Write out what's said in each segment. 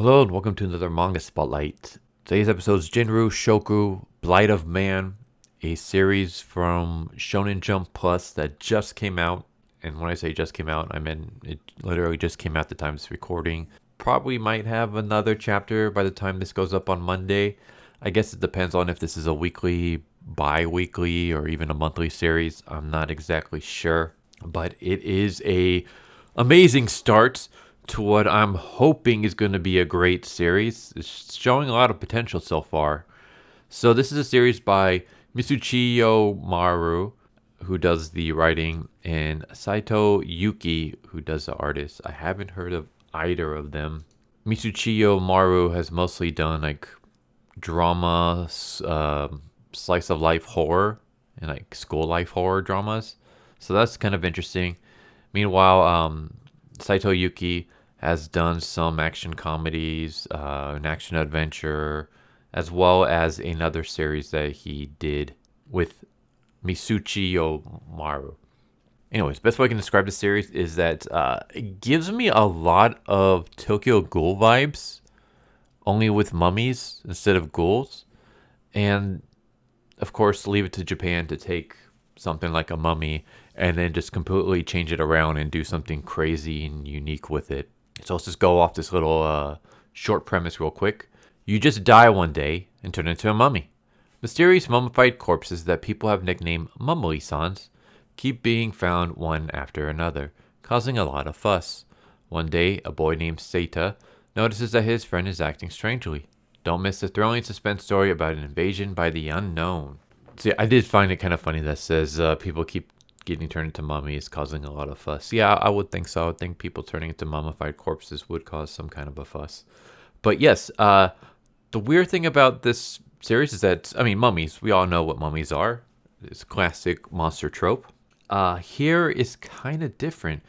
Hello and welcome to another manga spotlight. Today's episode is Jinruishoku, Blight of Man, a series from Shonen Jump Plus that just came out. And when I say just came out, I mean it literally just came out at the time of this recording. Probably might have another chapter by the time this goes up on Monday. I guess it depends on if this is a weekly, bi-weekly, or even a monthly series. I'm not exactly sure. But it is a amazing start to what I'm hoping is going to be a great series. It's showing a lot of potential so far. So this is a series by Mitsuchiyo Maru, who does the writing, and Saito Yuki, who does the artist. I haven't heard of either of them. Mitsuchiyo Maru has mostly done like drama, slice of life horror, and like school life horror dramas. So that's kind of interesting. Meanwhile, Saito Yuki has done some action comedies, an action adventure, as well as another series that he did with Mitsuchiyo Maru. Anyways, best way I can describe the series is that it gives me a lot of Tokyo Ghoul vibes, only with mummies instead of ghouls. And of course, leave it to Japan to take something like a mummy and then just completely change it around and do something crazy and unique with it. So let's just go off this little short premise real quick. You just die one day and turn into a mummy. Mysterious mummified corpses that people have nicknamed Mummily-sans keep being found one after another, causing a lot of fuss. One day, a boy named Seita notices that his friend is acting strangely. Don't miss the thrilling suspense story about an invasion by the unknown. See, I did find it kind of funny that says people keep getting turned into mummies, causing a lot of fuss. Yeah, I would think so. I would think people turning into mummified corpses would cause some kind of a fuss. But yes, the weird thing about this series is that, I mean, mummies, we all know what mummies are. It's a classic monster trope. Here is kind of different.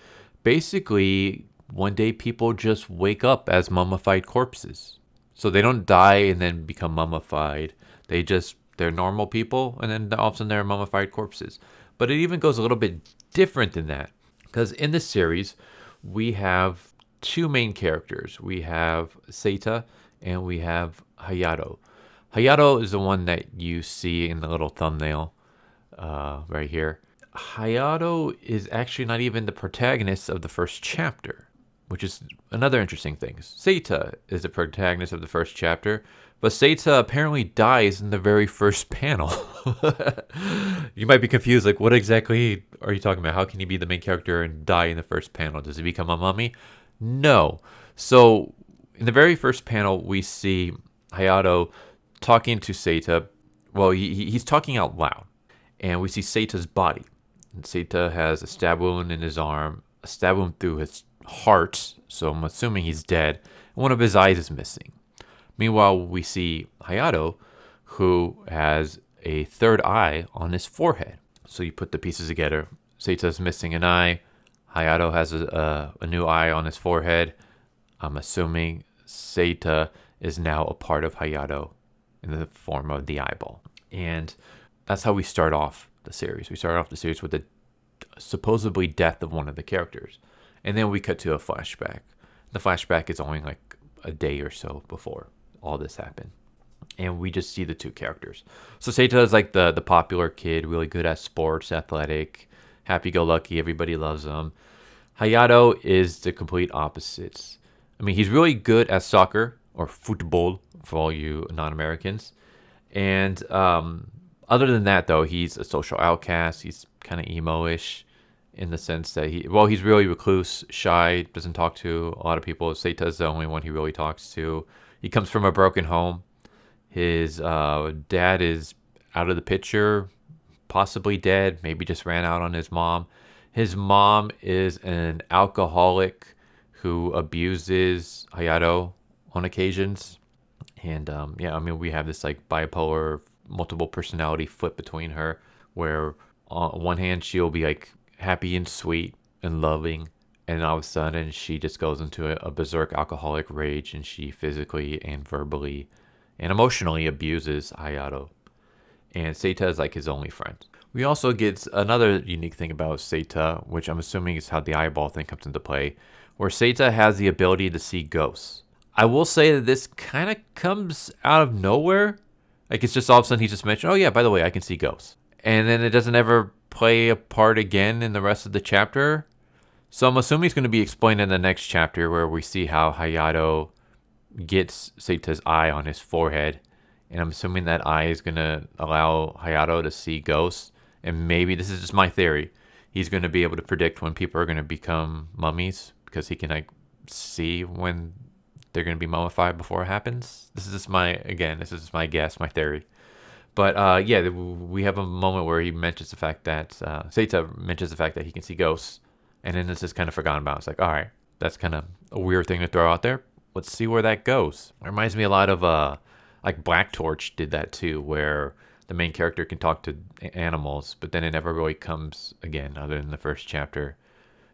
Basically, one day people just wake up as mummified corpses. So they don't die and then become mummified. They're normal people, and then all of a sudden they're mummified corpses. But it even goes a little bit different than that. Because in this series, we have two main characters. We have Seita and we have Hayato. Hayato is the one that you see in the little thumbnail right here. Hayato is actually not even the protagonist of the first chapter, which is another interesting thing. Seita is the protagonist of the first chapter, but Seita apparently dies in the very first panel. You might be confused, like, what exactly are you talking about? How can he be the main character and die in the first panel? Does he become a mummy? No. So, in the very first panel, we see Hayato talking to Seita. Well, he's talking out loud. And we see Seita's body. And Seita has a stab wound in his arm, a stab wound through his heart, so I'm assuming he's dead. One of his eyes is missing. Meanwhile, we see Hayato, who has a third eye on his forehead. So you put the pieces together. Seita's missing an eye. Hayato has a new eye on his forehead. I'm assuming Seita is now a part of Hayato in the form of the eyeball. And that's how we start off the series. We start off the series with the supposedly death of one of the characters. And then we cut to a flashback. The flashback is only like a day or so before all this happened. And we just see the two characters. So Seita is like the popular kid, really good at sports, athletic, happy-go-lucky, everybody loves him. Hayato is the complete opposite. I mean, he's really good at soccer, or football for all you non-Americans. And other than that, though, he's a social outcast. He's kind of emo-ish in the sense that he's really recluse, shy, doesn't talk to a lot of people. Seita's the only one he really talks to. He comes from a broken home. His dad is out of the picture, possibly dead, maybe just ran out on his mom. His mom is an alcoholic who abuses Hayato on occasions. And we have this like bipolar, multiple personality flip between her, where on one hand she'll be like happy and sweet and loving, and all of a sudden she just goes into a berserk alcoholic rage, and she physically and verbally and emotionally abuses Hayato. And Seita is like his only friend. We also get another unique thing about Seita, which I'm assuming is how the eyeball thing comes into play, where Seita has the ability to see ghosts. I will say that this kind of comes out of nowhere. Like, it's just all of a sudden he just mentioned, oh yeah, by the way, I can see ghosts. And then it doesn't ever play a part again in the rest of the chapter. So I'm assuming it's going to be explained in the next chapter where we see how Hayato gets Seita's eye on his forehead. And I'm assuming that eye is going to allow Hayato to see ghosts. And maybe, this is just my theory, he's going to be able to predict when people are going to become mummies because he can like see when they're going to be mummified before it happens. This is just my guess, my theory. But yeah, we have a moment where he mentions the fact that Seita mentions the fact that he can see ghosts, and then it's just kind of forgotten about. It's like, all right, that's kind of a weird thing to throw out there. Let's see where that goes. It reminds me a lot of like Black Torch did that too, where the main character can talk to animals, but then it never really comes again, other than the first chapter.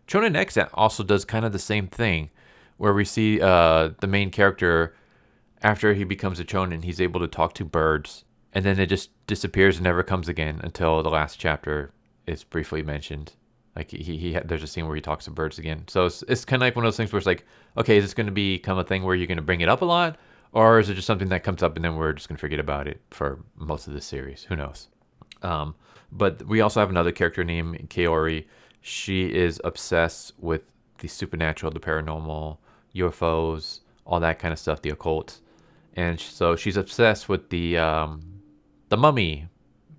Shonen X also does kind of the same thing, where we see the main character, after he becomes a Shonen, he's able to talk to birds, and then it just disappears and never comes again until the last chapter is briefly mentioned. Like there's a scene where he talks to birds again. So it's kind of like one of those things where it's like, okay, is this going to become a thing where you're going to bring it up a lot, or is it just something that comes up and then we're just going to forget about it for most of the series? Who knows? But we also have another character named Kaori. She is obsessed with the supernatural, the paranormal, UFOs, all that kind of stuff, the occult. And so she's obsessed with the mummy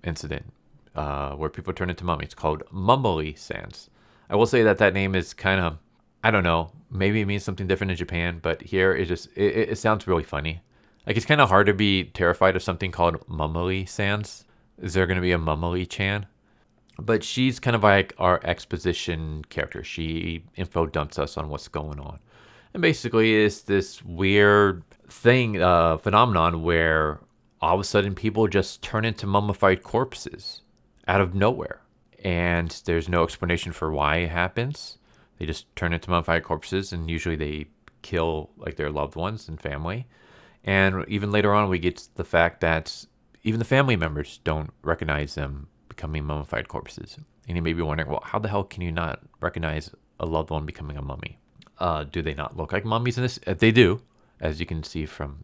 incident, where people turn into mummies, called Mummily-sans. I will say that name is kind of, I don't know, maybe it means something different in Japan, but here it sounds really funny. Like, it's kind of hard to be terrified of something called Mummily-sans. Is there going to be a Mummily-chan? But she's kind of like our exposition character. She info dumps us on what's going on. And basically it's this weird thing, phenomenon where all of a sudden people just turn into mummified corpses out of nowhere. And there's no explanation for why it happens. They just turn into mummified corpses, and usually they kill like their loved ones and family. And even later on, we get the fact that even the family members don't recognize them becoming mummified corpses. And you may be wondering, well, how the hell can you not recognize a loved one becoming a mummy? Do they not look like mummies in this? They do, as you can see from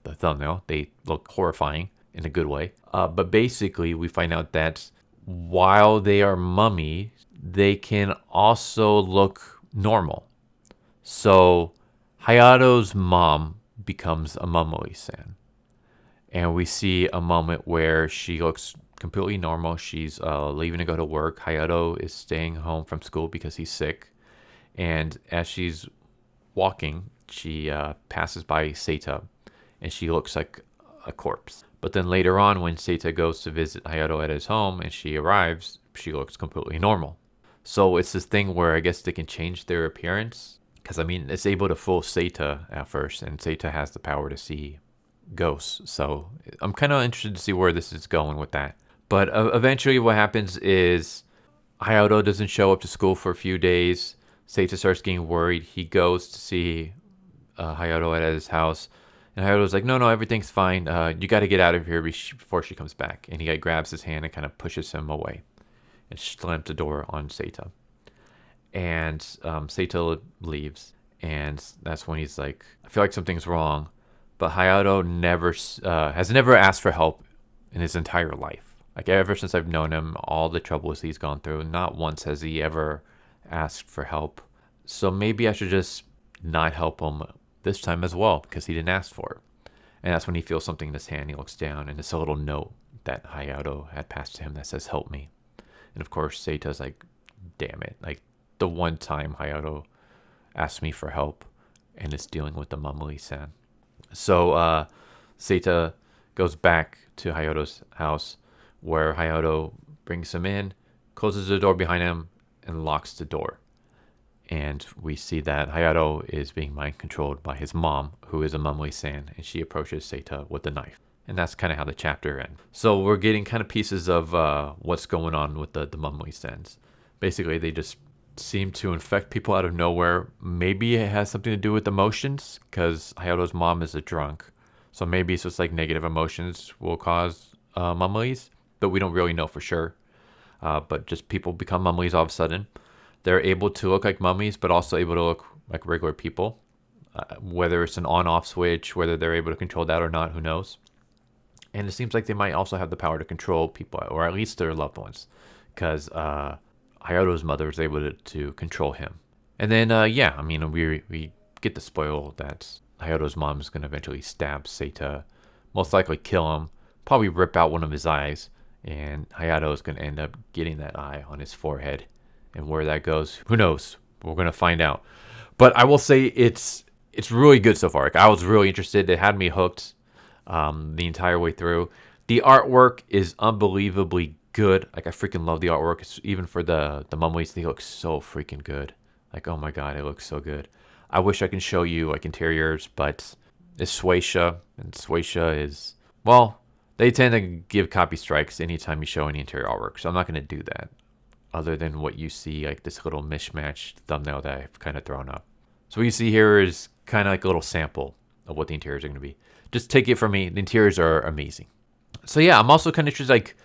the thumbnail. They look horrifying in a good way. But basically, we find out that while they are mummies, they can also look normal. So Hayato's mom becomes a Mummily-san. And we see a moment where she looks completely normal. She's leaving to go to work. Hayato is staying home from school because he's sick. And as she's walking, she passes by Seita, and she looks like a corpse. But then later on, when Seita goes to visit Hayato at his home and she arrives, she looks completely normal. So it's this thing where I guess they can change their appearance. Because, I mean, it's able to fool Seita at first, and Seita has the power to see ghosts. So I'm kind of interested to see where this is going with that. But eventually what happens is Hayato doesn't show up to school for a few days. Seita starts getting worried. He goes to see Hayato at his house. And Hayato's like, no, everything's fine. You got to get out of here before she comes back. And he like, grabs his hand and kind of pushes him away and slams the door on Seita. And Seita leaves. And that's when he's like, I feel like something's wrong. But Hayato has never asked for help in his entire life. Like, ever since I've known him, all the troubles he's gone through, not once has he ever asked for help. So maybe I should just not help him this time as well, because he didn't ask for it. And that's when he feels something in his hand. He looks down, and it's a little note that Hayato had passed to him that says, help me. And of course, Seita's like, damn it. Like, the one time Hayato asked me for help, and it's dealing with the Mummily-san. So Seita goes back to Hayato's house, where Hayato brings him in, closes the door behind him, and locks the door. And we see that Hayato is being mind controlled by his mom, who is a Mummily-san, and she approaches Seita with a knife. And that's kind of how the chapter ends. So we're getting kind of pieces of what's going on with the Mummily-sans. Basically, they just seem to infect people out of nowhere. Maybe it has something to do with emotions, because Hayato's mom is a drunk. So maybe it's just like negative emotions will cause Mummilies, but we don't really know for sure. But just people become Mummilies all of a sudden. They're able to look like mummies, but also able to look like regular people. Whether it's an on-off switch, whether they're able to control that or not, who knows. And it seems like they might also have the power to control people, or at least their loved ones, because Hayato's mother was able to control him. And then, yeah, I mean, we get the spoil that Hayato's mom is going to eventually stab Seita, most likely kill him, probably rip out one of his eyes, and Hayato is going to end up getting that eye on his forehead. And where that goes, who knows? We're going to find out. But I will say it's really good so far. Like, I was really interested. It had me hooked the entire way through. The artwork is unbelievably good. Like, I freaking love the artwork. It's, even for the mummies, they look so freaking good. Like, oh my god, it looks so good. I wish I can show you like interiors, but it's Shueisha, and Shueisha is, well, they tend to give copy strikes anytime you show any interior artwork, so I'm not going to do that, other than what you see, like this little mishmash thumbnail that I've kind of thrown up. So what you see here is kind of like a little sample of what the interiors are going to be. Just take it from me, the interiors are amazing. So yeah, I'm also kind of interested, like,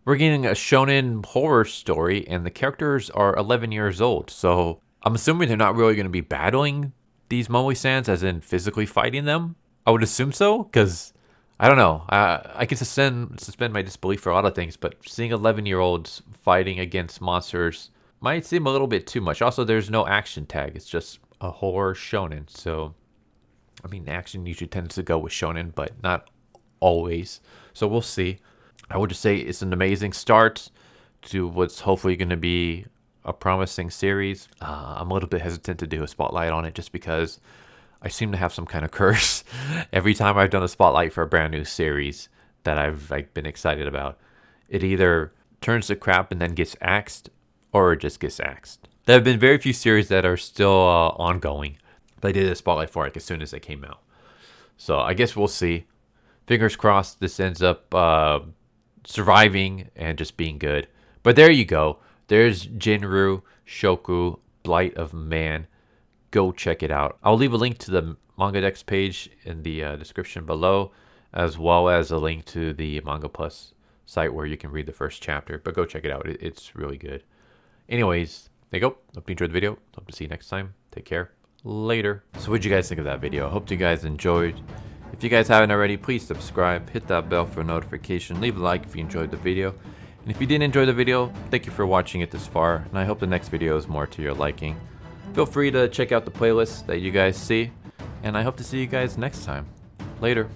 we're getting a shonen horror story, and the characters are 11 years old, so I'm assuming they're not really going to be battling these Mummily-sans, as in physically fighting them. I would assume so, because, I don't know, I can suspend my disbelief for a lot of things, but seeing 11-year-olds fighting against monsters might seem a little bit too much. Also, there's no action tag. It's just a horror shonen, so, I mean, action usually tends to go with shonen, but not always. So we'll see. I would just say it's an amazing start to what's hopefully going to be a promising series. I'm a little bit hesitant to do a spotlight on it just because I seem to have some kind of curse. Every time I've done a spotlight for a brand new series that I've been excited about, it either turns to crap and then gets axed, or it just gets axed. There have been very few series that are still ongoing, but I did a spotlight for it as soon as they came out. So I guess we'll see. Fingers crossed this ends up surviving and just being good. But there you go. There's Jinru-Shoku, Blight of Man. Go check it out. I'll leave a link to the Manga Dex page in the description below, as well as a link to the Manga Plus site where you can read the first chapter. But go check it out. It's really good. Anyways, there you go. Hope you enjoyed the video. Hope to see you next time. Take care. Later. So what did you guys think of that video? I hope you guys enjoyed. If you guys haven't already, please subscribe, hit that bell for a notification, leave a like if you enjoyed the video. And if you didn't enjoy the video, thank you for watching it this far, and I hope the next video is more to your liking. Feel free to check out the playlist that you guys see, and I hope to see you guys next time. Later.